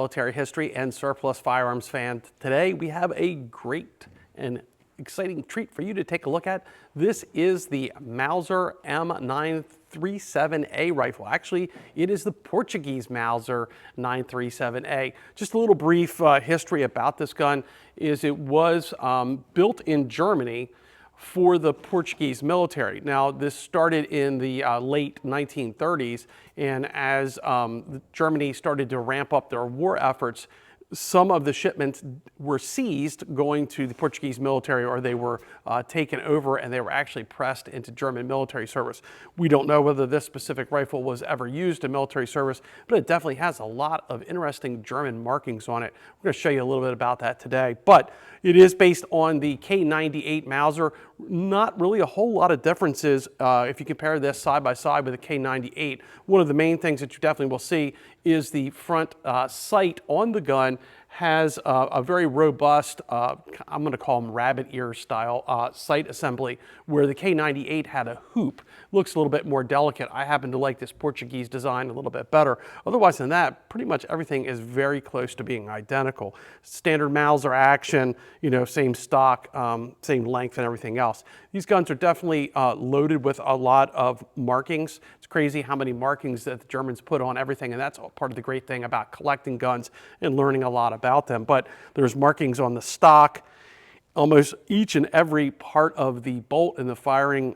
military history and surplus firearms fan. Today we have a great and exciting treat for you to take a look at. This is the Mauser M937A rifle. Actually, it is the Portuguese Mauser 937A. Just a little brief history about this gun is it was built in Germany for the Portuguese military. Now, this started in the late 1930s, and as Germany started to ramp up their war efforts, some of the shipments were seized going to the Portuguese military, or they were taken over and they were actually pressed into German military service. We don't know whether this specific rifle was ever used in military service, but it definitely has a lot of interesting German markings on it. We're going to show you a little bit about that today, but it is based on the K98 Mauser. Not really a whole lot of differences if you compare this side by side with the K98. One of the main things that you definitely will see is the front sight on the gun has a very robust, I'm going to call them rabbit ear style sight assembly, where the K98 had a hoop. Looks a little bit more delicate. I happen to like this Portuguese design a little bit better. Otherwise than that, pretty much everything is very close to being identical. Standard Mauser action, you know, same stock, same length and everything else. These guns are definitely loaded with a lot of markings. It's crazy how many markings that the Germans put on everything, and that's part of the great thing about collecting guns and learning a lot about them. But there's markings on the stock. Almost each and every part of the bolt and the firing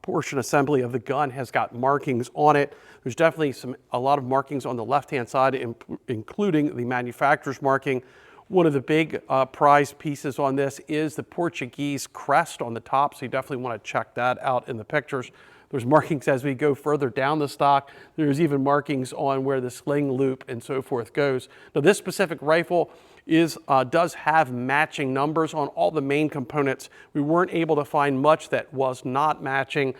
portion assembly of the gun has got markings on it. There's definitely a lot of markings on the left-hand side, including the manufacturer's marking. One of the big prized pieces on this is the Portuguese crest on the top, so you definitely want to check that out in the pictures. There's markings as we go further down the stock. There's even markings on where the sling loop and so forth goes. Now, this specific rifle does have matching numbers on all the main components. We weren't able to find much that was not matching.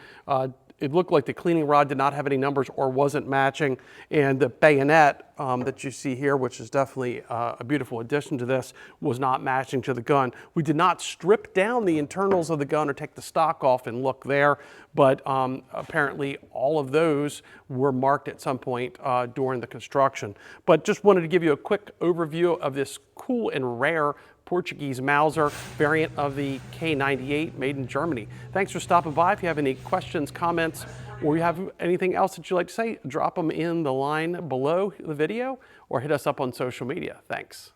It looked like the cleaning rod did not have any numbers or wasn't matching, and the bayonet that you see here, which is definitely a beautiful addition to this, was not matching to the gun. We did not strip down the internals of the gun or take the stock off and look there, but apparently all of those were marked at some point during the construction. But just wanted to give you a quick overview of this cool and rare Portuguese Mauser variant of the K98 made in Germany. Thanks for stopping by. If you have any questions, comments, or you have anything else that you'd like to say, drop them in the line below the video or hit us up on social media. Thanks.